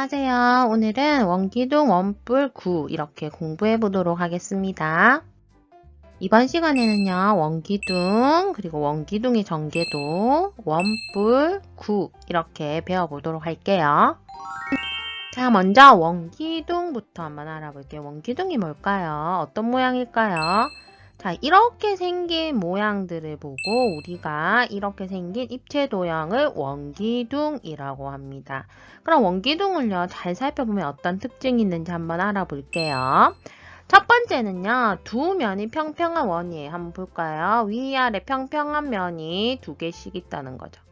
안녕하세요. 오늘은 원기둥 원뿔 9 이렇게 공부해 보도록 하겠습니다. 이번 시간에는요. 원기둥 그리고 원기둥의 전개도 원뿔 9 이렇게 배워보도록 할게요. 자, 먼저 원기둥부터 한번 알아볼게요. 원기둥이 뭘까요? 어떤 모양일까요? 자, 이렇게 생긴 모양들을 보고 우리가 이렇게 생긴 입체 도형을 원기둥이라고 합니다. 그럼 원기둥을요, 잘 살펴보면 어떤 특징이 있는지 한번 알아볼게요. 첫 번째는요, 두 면이 평평한 원이에요. 한번 볼까요? 위아래 평평한 면이 두 개씩 있다는 거죠.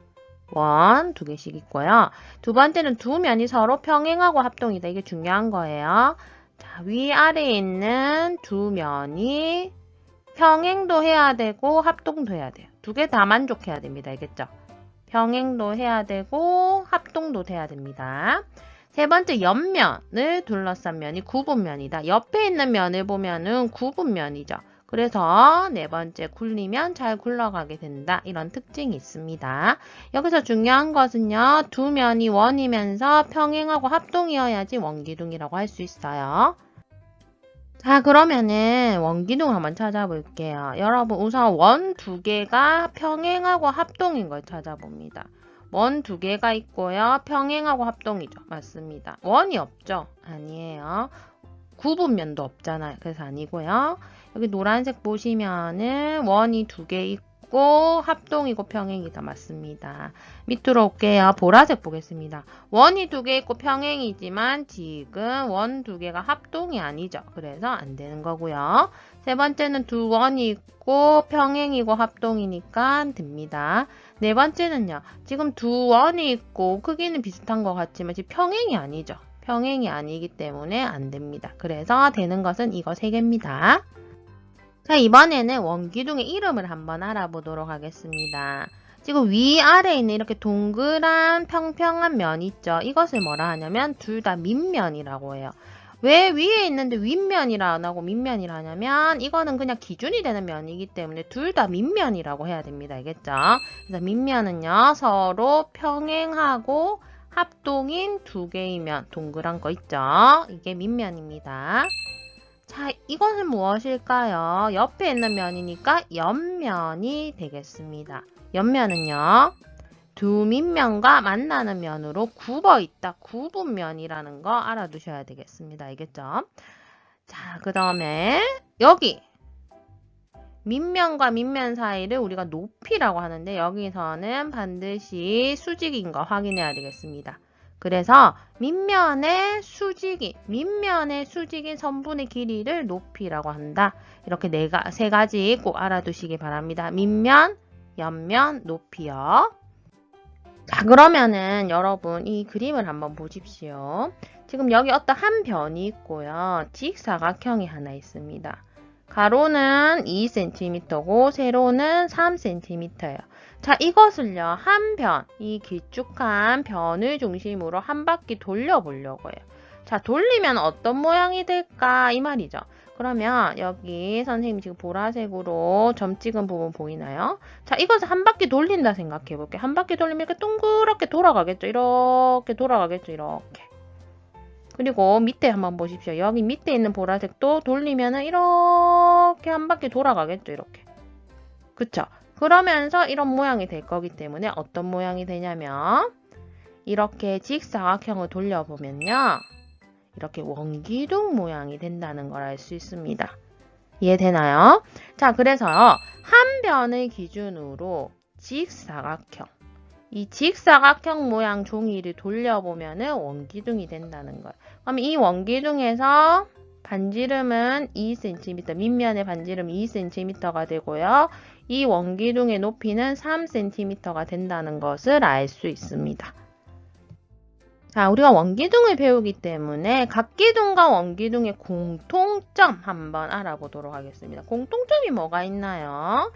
원, 두 개씩 있고요. 두 번째는 두 면이 서로 평행하고 합동이다. 이게 중요한 거예요. 자, 위아래에 있는 두 면이 평행도 해야 되고 합동도 해야 돼요. 두 개 다 만족해야 됩니다. 알겠죠? 평행도 해야 되고 합동도 돼야 됩니다. 세 번째, 옆면을 둘러싼 면이 구분면이다. 옆에 있는 면을 보면은 구분면이죠. 그래서 네 번째, 굴리면 잘 굴러가게 된다. 이런 특징이 있습니다. 여기서 중요한 것은요. 두 면이 원이면서 평행하고 합동이어야지 원기둥이라고 할 수 있어요. 자, 그러면은 원기둥을 한번 찾아볼게요. 여러분, 우선 원 두 개가 평행하고 합동인 걸 찾아봅니다. 원 두 개가 있고요. 평행하고 합동이죠. 맞습니다. 원이 없죠? 아니에요. 구분면도 없잖아요. 그래서 아니고요. 여기 노란색 보시면은 원이 두 개 있고 합동이고 평행이다. 맞습니다. 밑으로 올게요. 보라색 보겠습니다. 원이 두 개 있고 평행이지만 지금 원 두 개가 합동이 아니죠. 그래서 안 되는 거고요. 세 번째는 두 원이 있고 평행이고 합동이니까 됩니다. 네 번째는요. 지금 두 원이 있고 크기는 비슷한 것 같지만 지금 평행이 아니죠. 평행이 아니기 때문에 안 됩니다. 그래서 되는 것은 이거 세 개입니다. 자, 이번에는 원기둥의 이름을 한번 알아보도록 하겠습니다. 지금 위아래에 있는 이렇게 동그란 평평한 면 있죠. 이것을 뭐라 하냐면 둘 다 밑면이라고 해요. 왜 위에 있는데 윗면이라 안 하고 밑면이라 하냐면 이거는 그냥 기준이 되는 면이기 때문에 둘 다 밑면이라고 해야 됩니다. 알겠죠? 그래서 밑면은요. 서로 평행하고 합동인 두 개의 면, 동그란 거 있죠? 이게 밑면입니다. 자, 이것은 무엇일까요? 옆에 있는 면이니까 옆면이 되겠습니다. 옆면은요. 두 밑면과 만나는 면으로 굽어 있다. 구분면이라는 거 알아두셔야 되겠습니다. 알겠죠? 자, 그 다음에 여기 밑면과 밑면 사이를 우리가 높이라고 하는데 여기서는 반드시 수직인 거 확인해야 되겠습니다. 그래서 밑면의 수직인 선분의 길이를 높이라고 한다. 이렇게 세 가지 꼭 알아두시기 바랍니다. 밑면, 옆면, 높이요. 자, 그러면은 여러분 이 그림을 한번 보십시오. 지금 여기 어떤 한 변이 있고요. 직사각형이 하나 있습니다. 가로는 2cm고 세로는 3cm예요. 자, 이것을요. 한 변, 이 길쭉한 변을 중심으로 한 바퀴 돌려보려고 해요. 자, 돌리면 어떤 모양이 될까? 이 말이죠. 그러면 여기 선생님이 지금 보라색으로 점 찍은 부분 보이나요? 자, 이것을 한 바퀴 돌린다 생각해 볼게요. 한 바퀴 돌리면 이렇게 동그랗게 돌아가겠죠? 이렇게 돌아가겠죠? 이렇게. 그리고 밑에 한번 보십시오. 여기 밑에 있는 보라색도 돌리면은 이렇게 한 바퀴 돌아가겠죠? 이렇게. 그쵸? 그러면서 이런 모양이 될 거기 때문에 어떤 모양이 되냐면 이렇게 직사각형을 돌려보면요. 이렇게 원기둥 모양이 된다는 걸 알 수 있습니다. 이해되나요? 자, 그래서 한 변을 기준으로 직사각형. 이 직사각형 모양 종이를 돌려보면은 원기둥이 된다는 거예요. 그럼 이 원기둥에서 반지름은 2cm, 밑면의 반지름 2cm가 되고요. 이 원기둥의 높이는 3cm가 된다는 것을 알 수 있습니다. 자, 우리가 원기둥을 배우기 때문에 각기둥과 원기둥의 공통점 한번 알아보도록 하겠습니다. 공통점이 뭐가 있나요?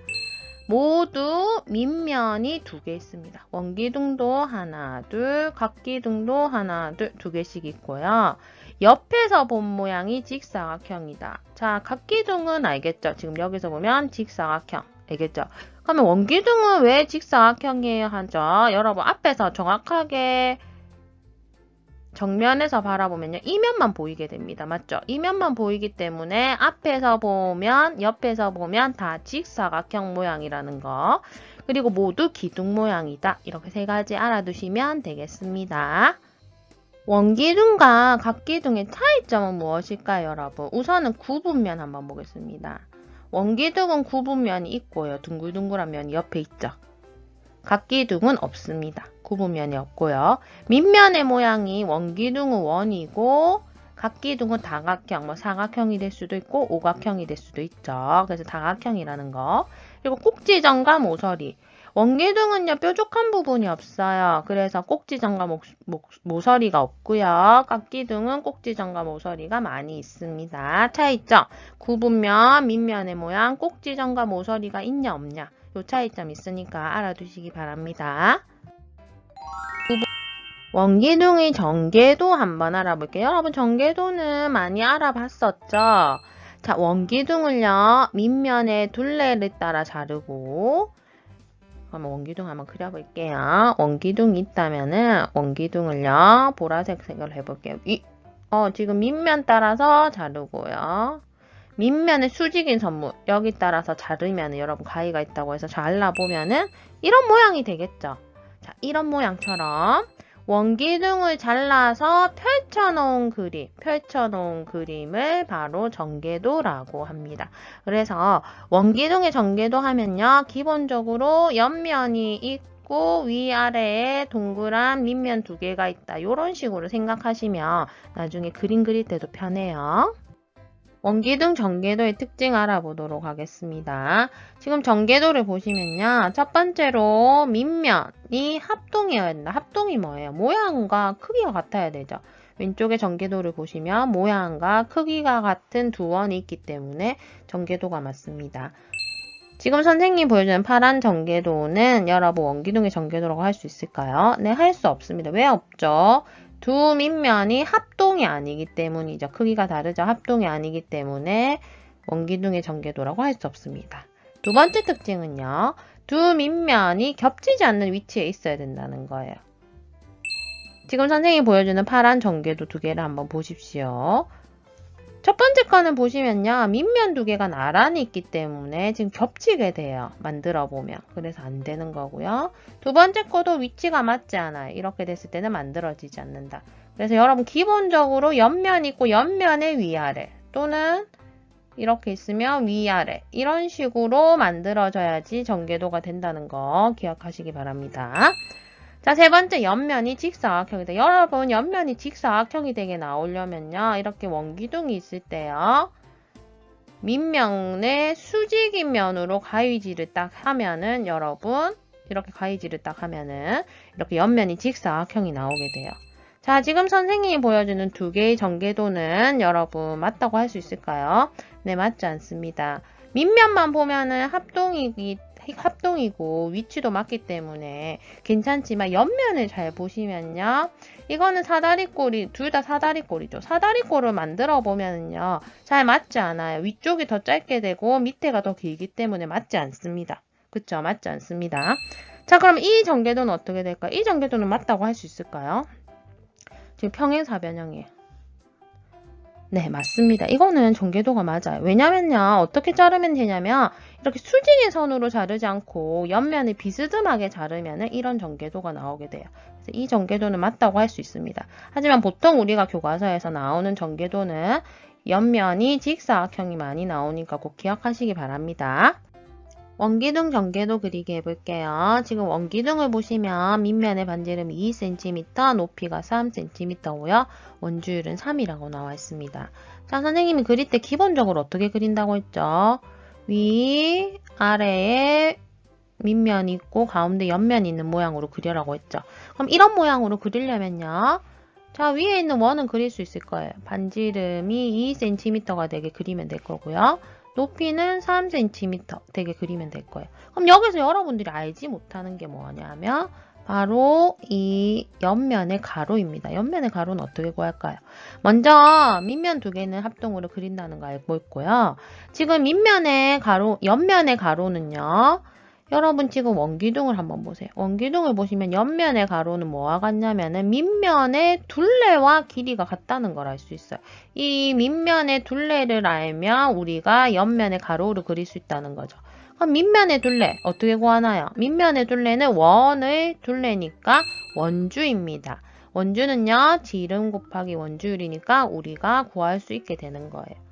모두 밑면이 두 개 있습니다. 원기둥도 하나, 둘, 각기둥도 하나, 둘, 두 개씩 있고요. 옆에서 본 모양이 직사각형이다. 자, 각기둥은 알겠죠? 지금 여기서 보면 직사각형. 알겠죠? 그러면 원기둥은 왜 직사각형이에요 하죠? 여러분 앞에서 정확하게 정면에서 바라보면요. 이면만 보이게 됩니다. 맞죠? 이면만 보이기 때문에 앞에서 보면, 옆에서 보면 다 직사각형 모양이라는 거. 그리고 모두 기둥 모양이다. 이렇게 세 가지 알아두시면 되겠습니다. 원기둥과 각기둥의 차이점은 무엇일까요, 여러분? 우선은 구분면 한번 보겠습니다. 원기둥은 구분면이 있고요. 둥글둥글한 면이 옆에 있죠. 각기둥은 없습니다. 구분면이 없고요. 밑면의 모양이 원기둥은 원이고 각기둥은 다각형, 사각형이 될 수도 있고 오각형이 될 수도 있죠. 그래서 다각형이라는 거. 그리고 꼭지점과 모서리. 원기둥은요, 뾰족한 부분이 없어요. 그래서 꼭지점과 모서리가 없고요. 각기둥은 꼭지점과 모서리가 많이 있습니다. 차이점. 구분면, 밑면의 모양, 꼭지점과 모서리가 있냐 없냐. 요 차이점 있으니까 알아두시기 바랍니다. 원기둥의 전개도 한번 알아볼게요. 여러분 전개도는 많이 알아봤었죠? 자, 원기둥을요. 밑면의 둘레를 따라 자르고 한번 원기둥 한번 그려볼게요. 원기둥이 있다면은 원기둥을요. 보라색 색으로 해볼게요. 지금 밑면 따라서 자르고요. 밑면에 수직인 선물 여기 따라서 자르면 여러분 가위가 있다고 해서 잘라보면은 이런 모양이 되겠죠. 자, 이런 모양처럼 원기둥을 잘라서 펼쳐놓은 그림을 바로 전개도라고 합니다. 그래서 원기둥의 전개도 하면요. 기본적으로 옆면이 있고 위아래에 동그란 밑면 두 개가 있다. 이런 식으로 생각하시면 나중에 그림 그릴 때도 편해요. 원기둥 전개도의 특징 알아보도록 하겠습니다. 지금 전개도를 보시면요. 첫 번째로 밑면이 합동이어야 된다. 합동이 뭐예요? 모양과 크기가 같아야 되죠. 왼쪽에 전개도를 보시면 모양과 크기가 같은 두 원이 있기 때문에 전개도가 맞습니다. 지금 선생님이 보여주는 파란 전개도는 여러분 원기둥의 전개도라고 할 수 있을까요? 네, 할 수 없습니다. 왜 없죠? 두 밑면이 합동이 아니기 때문이죠. 크기가 다르죠. 합동이 아니기 때문에 원기둥의 전개도라고 할 수 없습니다. 두 번째 특징은요. 두 밑면이 겹치지 않는 위치에 있어야 된다는 거예요. 지금 선생님이 보여주는 파란 전개도 두 개를 한번 보십시오. 첫 번째 거는 보시면요. 밑면 두 개가 나란히 있기 때문에 지금 겹치게 돼요. 만들어 보면. 그래서 안 되는 거고요. 두 번째 거도 위치가 맞지 않아요. 이렇게 됐을 때는 만들어지지 않는다. 그래서 여러분 기본적으로 옆면 있고 옆면의 위아래 또는 이렇게 있으면 위아래 이런 식으로 만들어져야지 전개도가 된다는 거 기억하시기 바랍니다. 자, 세 번째 옆면이 직사각형이다. 여러분 옆면이 직사각형이 되게 나오려면요. 이렇게 원기둥이 있을 때요. 밑면에 수직인 면으로 가위질을 딱 하면은 여러분 이렇게 가위질을 딱 하면은 이렇게 옆면이 직사각형이 나오게 돼요. 자, 지금 선생님이 보여주는 두 개의 전개도는 여러분 맞다고 할 수 있을까요? 네, 맞지 않습니다. 밑면만 보면은 합동이고 위치도 맞기 때문에 괜찮지만 옆면을 잘 보시면요. 이거는 사다리꼴이 둘 다 사다리꼴이죠. 사다리꼴을 만들어 보면은요. 잘 맞지 않아요. 위쪽이 더 짧게 되고 밑에가 더 길기 때문에 맞지 않습니다. 그쵸? 맞지 않습니다. 자, 그럼 이 전개도는 어떻게 될까요? 이 전개도는 맞다고 할 수 있을까요? 지금 평행사변형이에요. 네, 맞습니다. 이거는 전개도가 맞아요. 왜냐면요. 어떻게 자르면 되냐면 이렇게 수직인 선으로 자르지 않고 옆면을 비스듬하게 자르면 이런 전개도가 나오게 돼요. 그래서 이 전개도는 맞다고 할 수 있습니다. 하지만 보통 우리가 교과서에서 나오는 전개도는 옆면이 직사각형이 많이 나오니까 꼭 기억하시기 바랍니다. 원기둥 전개도 그리기 해볼게요. 지금 원기둥을 보시면 밑면의 반지름이 2cm, 높이가 3cm고요. 원주율은 3이라고 나와 있습니다. 자, 선생님이 그릴 때 기본적으로 어떻게 그린다고 했죠? 위, 아래에 밑면이 있고 가운데 옆면이 있는 모양으로 그려라고 했죠. 그럼 이런 모양으로 그리려면요. 자, 위에 있는 원은 그릴 수 있을 거예요. 반지름이 2cm가 되게 그리면 될 거고요. 높이는 3cm 되게 그리면 될 거예요. 그럼 여기서 여러분들이 알지 못하는 게 뭐냐면 바로 이 옆면의 가로입니다. 옆면의 가로는 어떻게 구할까요? 먼저 밑면 두 개는 합동으로 그린다는 거 알고 있고요. 지금 옆면의 가로는요. 여러분 지금 원기둥을 한번 보세요. 원기둥을 보시면 옆면의 가로는 뭐와 같냐면은 밑면의 둘레와 길이가 같다는 걸 알 수 있어요. 이 밑면의 둘레를 알면 우리가 옆면의 가로를 그릴 수 있다는 거죠. 그럼 밑면의 둘레 어떻게 구하나요? 밑면의 둘레는 원의 둘레니까 원주입니다. 원주는요, 지름 곱하기 원주율이니까 우리가 구할 수 있게 되는 거예요.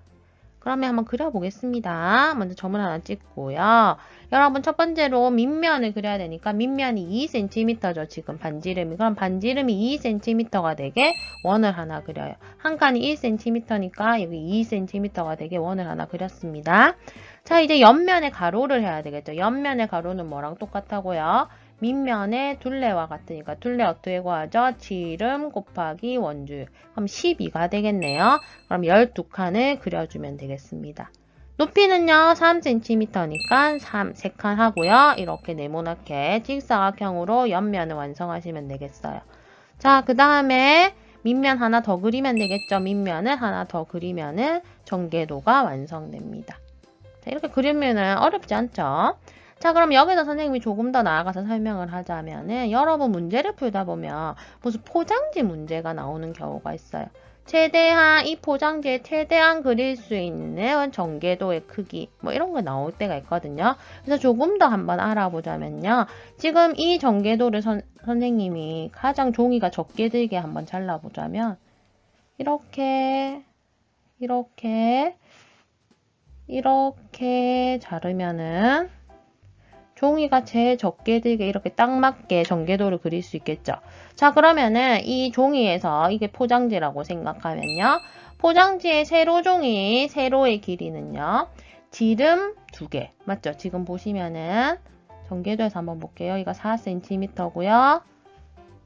그러면 한번 그려보겠습니다. 먼저 점을 하나 찍고요. 여러분 첫 번째로 밑면을 그려야 되니까 밑면이 2cm죠. 지금 반지름이. 그럼 반지름이 2cm가 되게 원을 하나 그려요. 한 칸이 1cm니까 여기 2cm가 되게 원을 하나 그렸습니다. 자, 이제 옆면의 가로를 해야 되겠죠. 옆면의 가로는 뭐랑 똑같다고요? 밑면의 둘레와 같으니까 둘레 어떻게 구하죠? 지름 곱하기 원주율. 그럼 12가 되겠네요. 그럼 12칸을 그려주면 되겠습니다. 높이는요, 3cm니까 3칸 하고요. 이렇게 네모나게 직사각형으로 옆면을 완성하시면 되겠어요. 자, 그 다음에 밑면 하나 더 그리면 되겠죠. 밑면을 하나 더 그리면은 전개도가 완성됩니다. 자, 이렇게 그리면은 어렵지 않죠? 자, 그럼 여기서 선생님이 조금 더 나아가서 설명을 하자면은 여러분 문제를 풀다 보면 무슨 포장지 문제가 나오는 경우가 있어요. 최대한 이 포장지에 최대한 그릴 수 있는 전개도의 크기 뭐 이런 거 나올 때가 있거든요. 그래서 조금 더 한번 알아보자면요. 지금 이 전개도를 선생님이 가장 종이가 적게 들게 한번 잘라보자면 이렇게 자르면은 종이가 제일 적게 들게 이렇게 딱 맞게 전개도를 그릴 수 있겠죠. 자, 그러면은 이 종이에서 이게 포장지라고 생각하면요. 포장지의 세로종이, 세로의 길이는요. 지름 2개. 맞죠? 지금 보시면은 전개도에서 한번 볼게요. 여기가 4cm고요.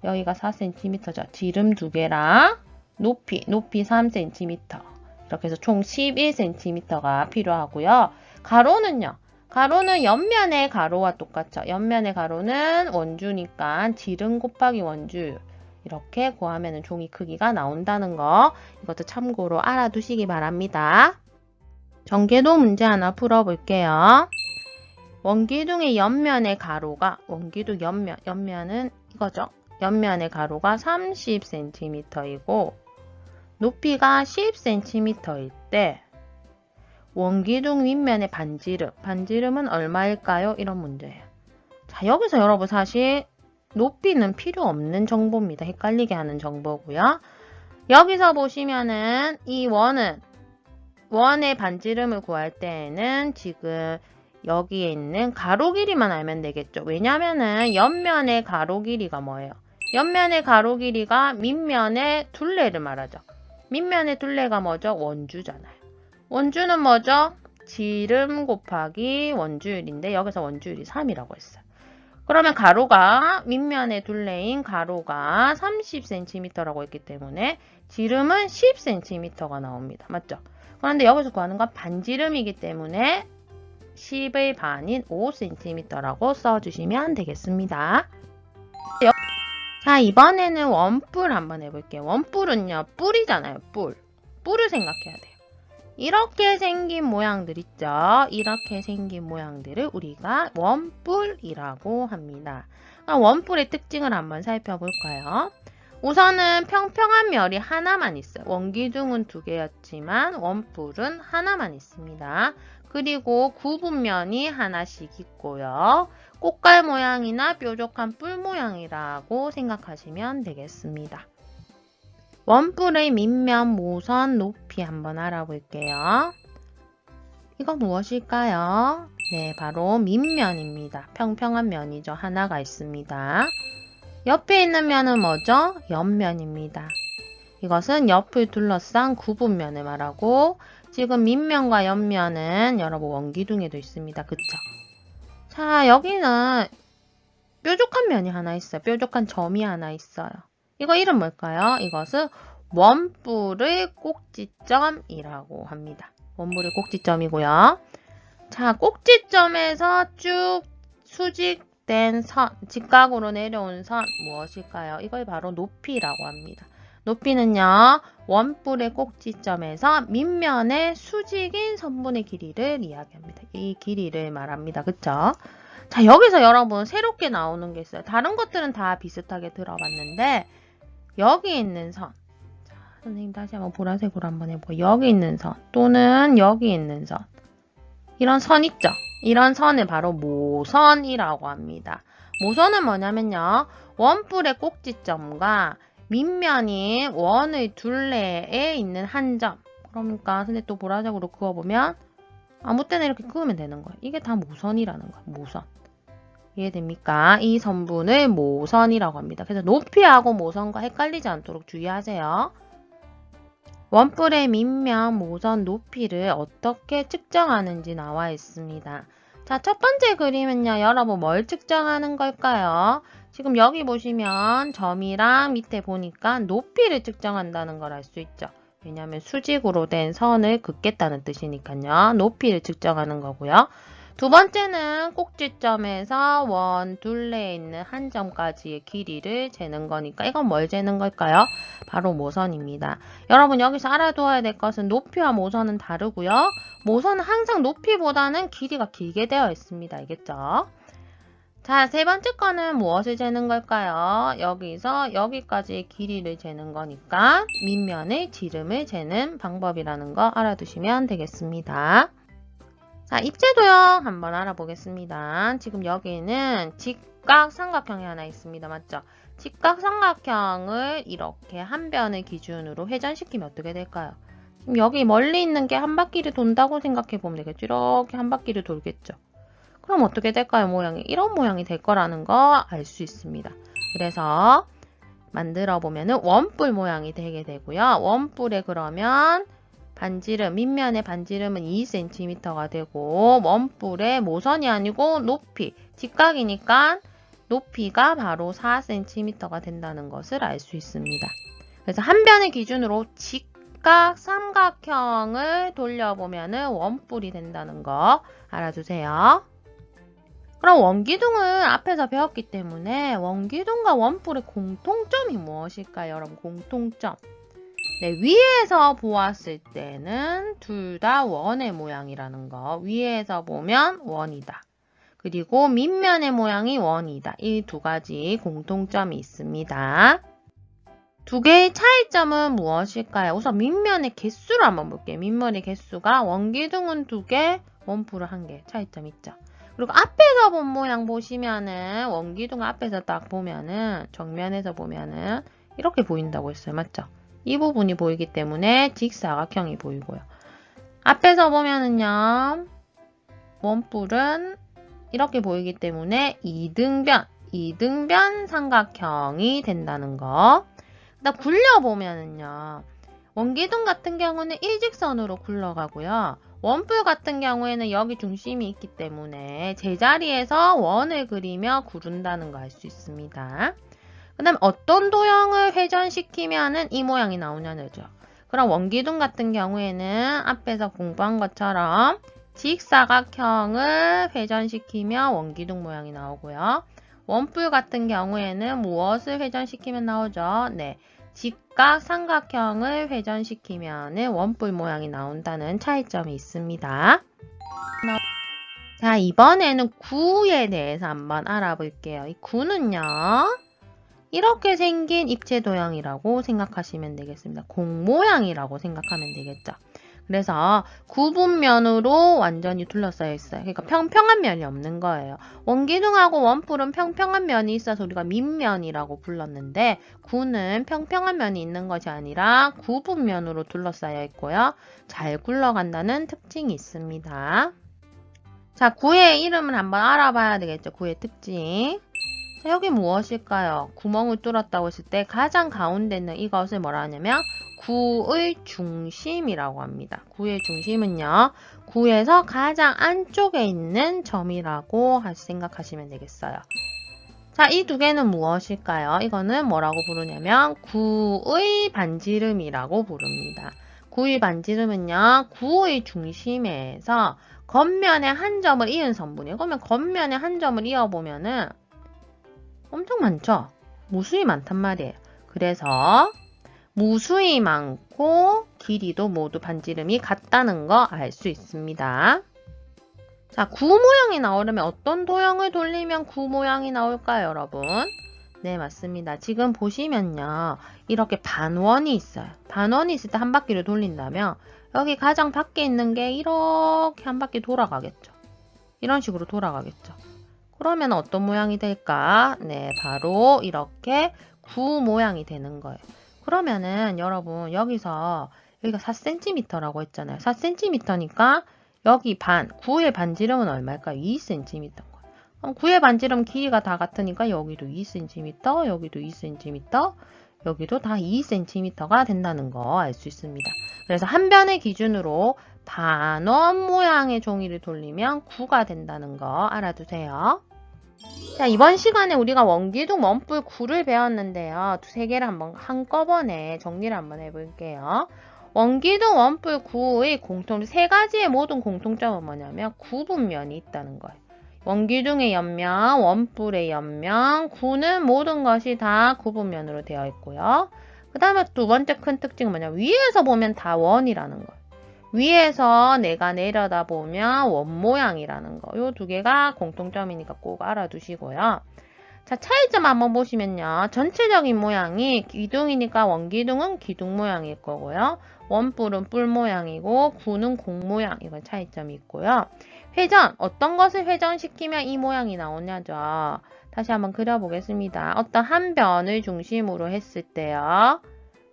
여기가 4cm죠. 지름 2개랑 높이 3cm. 이렇게 해서 총 11cm가 필요하고요. 가로는요. 가로는 옆면의 가로와 똑같죠. 옆면의 가로는 원주니까 지름 곱하기 원주 이렇게 구하면 종이 크기가 나온다는 거 이것도 참고로 알아두시기 바랍니다. 전개도 문제 하나 풀어볼게요. 원기둥의 옆면의 가로가 원기둥 옆면은 이거죠. 옆면의 가로가 30cm이고 높이가 10cm일 때 원기둥 윗면의 반지름은 얼마일까요? 이런 문제예요. 자, 여기서 여러분 사실 높이는 필요 없는 정보입니다. 헷갈리게 하는 정보고요. 여기서 보시면은 이 원의 반지름을 구할 때에는 지금 여기에 있는 가로 길이만 알면 되겠죠. 왜냐면은 옆면의 가로 길이가 뭐예요? 옆면의 가로 길이가 밑면의 둘레를 말하죠. 밑면의 둘레가 뭐죠? 원주잖아요. 원주는 뭐죠? 지름 곱하기 원주율인데 여기서 원주율이 3이라고 했어요. 그러면 가로가 밑면의 둘레인 가로가 30cm라고 했기 때문에 지름은 10cm가 나옵니다. 맞죠? 그런데 여기서 구하는 건 반지름이기 때문에 10의 반인 5cm라고 써주시면 되겠습니다. 자, 이번에는 원뿔 한번 해볼게요. 원뿔은요, 뿔이잖아요. 뿔을 생각해야 돼요. 이렇게 생긴 모양들 있죠. 이렇게 생긴 모양들을 우리가 원뿔이라고 합니다. 원뿔의 특징을 한번 살펴볼까요? 우선은 평평한 면이 하나만 있어요. 원기둥은 2개였지만 원뿔은 하나만 있습니다. 그리고 구분면이 하나씩 있고요. 꽃갈 모양이나 뾰족한 뿔 모양이라고 생각하시면 되겠습니다. 원뿔의 밑면, 모선, 높이 한번 알아볼게요. 이건 무엇일까요? 네, 바로 밑면입니다. 평평한 면이죠. 하나가 있습니다. 옆에 있는 면은 뭐죠? 옆면입니다. 이것은 옆을 둘러싼 구분면을 말하고 지금 밑면과 옆면은 여러분 원기둥에도 있습니다. 그쵸? 자, 여기는 뾰족한 면이 하나 있어요. 뾰족한 점이 하나 있어요. 이거 이름 뭘까요? 이것은 원뿔의 꼭지점이라고 합니다. 원뿔의 꼭지점이고요. 자, 꼭지점에서 쭉 수직된 선, 직각으로 내려온 선 무엇일까요? 이걸 바로 높이라고 합니다. 높이는요, 원뿔의 꼭지점에서 밑면의 수직인 선분의 길이를 이야기합니다. 이 길이를 말합니다. 그쵸? 자, 여기서 여러분 새롭게 나오는 게 있어요. 다른 것들은 다 비슷하게 들어봤는데 여기 있는 선. 자, 선생님 다시 한번 보라색으로 한번 해볼게요. 여기 있는 선 또는 여기 있는 선. 이런 선 있죠? 이런 선을 바로 모선이라고 합니다. 모선은 뭐냐면요. 원뿔의 꼭지점과 밑면인 원의 둘레에 있는 한 점. 그러니까 선생님 또 보라색으로 그어보면 아무 때나 이렇게 그으면 되는 거예요. 이게 다 모선이라는 거예요. 모선. 이해됩니까? 이 선분을 모선이라고 합니다. 그래서 높이하고 모선과 헷갈리지 않도록 주의하세요. 원뿔의 밑면, 모선, 높이를 어떻게 측정하는지 나와 있습니다. 자, 첫 번째 그림은요. 여러분 뭘 측정하는 걸까요? 지금 여기 보시면 점이랑 밑에 보니까 높이를 측정한다는 걸 알 수 있죠. 왜냐하면 수직으로 된 선을 긋겠다는 뜻이니까요. 높이를 측정하는 거고요. 두 번째는 꼭지점에서 원 둘레에 있는 한 점까지의 길이를 재는 거니까 이건 뭘 재는 걸까요? 바로 모선입니다. 여러분 여기서 알아두어야 될 것은 높이와 모선은 다르고요. 모선은 항상 높이보다는 길이가 길게 되어 있습니다. 알겠죠? 자, 세 번째 거는 무엇을 재는 걸까요? 여기서 여기까지의 길이를 재는 거니까 밑면의 지름을 재는 방법이라는 거 알아두시면 되겠습니다. 자, 입체 도형 한번 알아보겠습니다. 지금 여기는 직각 삼각형이 하나 있습니다. 맞죠? 직각 삼각형을 이렇게 한 변을 기준으로 회전시키면 어떻게 될까요? 지금 여기 멀리 있는 게 한 바퀴를 돈다고 생각해 보면 되겠죠? 이렇게 한 바퀴를 돌겠죠? 그럼 어떻게 될까요? 모양이 이런 모양이 될 거라는 거 알 수 있습니다. 그래서 만들어 보면은 원뿔 모양이 되게 되고요. 원뿔에 그러면 반지름, 밑면의 반지름은 2cm가 되고 원뿔의 모선이 아니고 높이, 직각이니까 높이가 바로 4cm가 된다는 것을 알 수 있습니다. 그래서 한 변의 기준으로 직각 삼각형을 돌려보면 원뿔이 된다는 거 알아주세요. 그럼 원기둥을 앞에서 배웠기 때문에 원기둥과 원뿔의 공통점이 무엇일까요? 여러분 공통점. 네, 위에서 보았을 때는 둘 다 원의 모양이라는 거. 위에서 보면 원이다. 그리고 밑면의 모양이 원이다. 이 두 가지 공통점이 있습니다. 두 개의 차이점은 무엇일까요? 우선 밑면의 개수를 한번 볼게요. 밑면의 개수가 원기둥은 2개, 원뿔은 1개. 차이점 있죠. 그리고 앞에서 본 모양 보시면은 원기둥 앞에서 딱 보면은 정면에서 보면은 이렇게 보인다고 했어요. 맞죠? 이 부분이 보이기 때문에 직사각형이 보이고요. 앞에서 보면은요. 원뿔은 이렇게 보이기 때문에 이등변 삼각형이 된다는 거. 그다음 굴려보면은요. 원기둥 같은 경우는 일직선으로 굴러가고요. 원뿔 같은 경우에는 여기 중심이 있기 때문에 제자리에서 원을 그리며 구른다는 거 알 수 있습니다. 그 다음 어떤 도형을 회전시키면 이 모양이 나오냐는 거죠. 그럼 원기둥 같은 경우에는 앞에서 공부한 것처럼 직사각형을 회전시키며 원기둥 모양이 나오고요. 원뿔 같은 경우에는 무엇을 회전시키면 나오죠? 네, 직각 삼각형을 회전시키면 원뿔 모양이 나온다는 차이점이 있습니다. 자, 이번에는 구에 대해서 한번 알아볼게요. 이 구는요. 이렇게 생긴 입체 도형이라고 생각하시면 되겠습니다. 공 모양이라고 생각하면 되겠죠. 그래서 구분면으로 완전히 둘러싸여 있어요. 그러니까 평평한 면이 없는 거예요. 원기둥하고 원뿔은 평평한 면이 있어서 우리가 밑면이라고 불렀는데 구는 평평한 면이 있는 것이 아니라 구분면으로 둘러싸여 있고요. 잘 굴러간다는 특징이 있습니다. 자, 구의 이름을 한번 알아봐야 되겠죠. 구의 특징. 자, 여기 무엇일까요? 구멍을 뚫었다고 했을 때 가장 가운데 있는 이것을 뭐라 하냐면 구의 중심이라고 합니다. 구의 중심은요. 구에서 가장 안쪽에 있는 점이라고 생각하시면 되겠어요. 자, 이 두 개는 무엇일까요? 이거는 뭐라고 부르냐면 구의 반지름이라고 부릅니다. 구의 반지름은요. 구의 중심에서 겉면에 한 점을 이은 선분이에요. 그러면 겉면에 한 점을 이어보면은 엄청 많죠? 무수히 많단 말이에요. 그래서 무수히 많고 길이도 모두 반지름이 같다는 거 알 수 있습니다. 자, 구 모양이 나오려면 어떤 도형을 돌리면 구 모양이 나올까요, 여러분? 네, 맞습니다. 지금 보시면요. 이렇게 반원이 있어요. 반원이 있을 때 한 바퀴를 돌린다면 여기 가장 밖에 있는 게 이렇게 한 바퀴 돌아가겠죠. 이런 식으로 돌아가겠죠. 그러면 어떤 모양이 될까? 네, 바로 이렇게 구 모양이 되는 거예요. 그러면은 여러분 여기가 4cm라고 했잖아요. 4cm니까 여기 구의 반지름은 얼마일까요? 2cm인 거예요. 그럼 구의 반지름 길이가 다 같으니까 여기도 2cm, 여기도 2cm, 여기도 다 2cm가 된다는 거 알 수 있습니다. 그래서 한 변의 기준으로 반원 모양의 종이를 돌리면 9가 된다는 거 알아두세요. 자, 이번 시간에 우리가 원기둥, 원뿔, 구를 배웠는데요. 두세 개를 한꺼번에 정리를 한번 해볼게요. 원기둥, 원뿔, 구의 세 가지의 모든 공통점은 뭐냐면 구분면이 있다는 거예요. 원기둥의 옆면, 원뿔의 옆면, 구는 모든 것이 다 구분면으로 되어 있고요. 그 다음에 두 번째 큰 특징은 뭐냐, 위에서 보면 다 원이라는 거예요. 위에서 내가 내려다보면 원 모양이라는 거. 요 두 개가 공통점이니까 꼭 알아두시고요. 자, 차이점 한번 보시면요. 전체적인 모양이 기둥이니까 원기둥은 기둥 모양일 거고요. 원뿔은 뿔 모양이고 구는 공 모양. 이건 차이점이 있고요. 회전. 어떤 것을 회전시키면 이 모양이 나오냐죠. 다시 한번 그려보겠습니다. 어떤 한 변을 중심으로 했을 때요.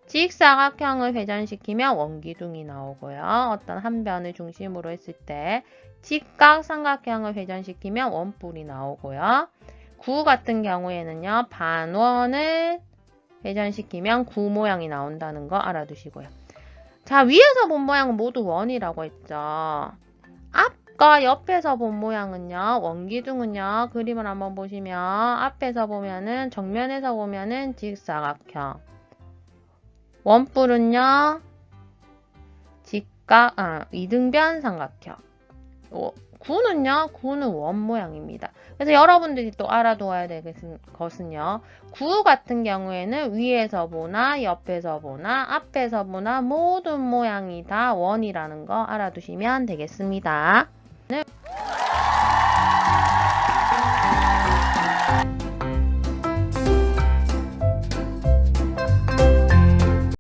직사각형을 회전시키면 원기둥이 나오고요. 어떤 한 변을 중심으로 했을 때 직각삼각형을 회전시키면 원뿔이 나오고요. 구 같은 경우에는요. 반원을 회전시키면 구 모양이 나온다는 거 알아두시고요. 자, 위에서 본 모양은 모두 원이라고 했죠. 앞과 옆에서 본 모양은요. 원기둥은요. 그림을 한번 보시면 앞에서 보면은 정면에서 보면은 직사각형. 원뿔은요. 이등변 삼각형. 구는요. 구는 원 모양입니다. 그래서 여러분들이 또 알아둬야 될 것은요. 구 같은 경우에는 위에서 보나 옆에서 보나 앞에서 보나 모든 모양이 다 원이라는 거 알아두시면 되겠습니다.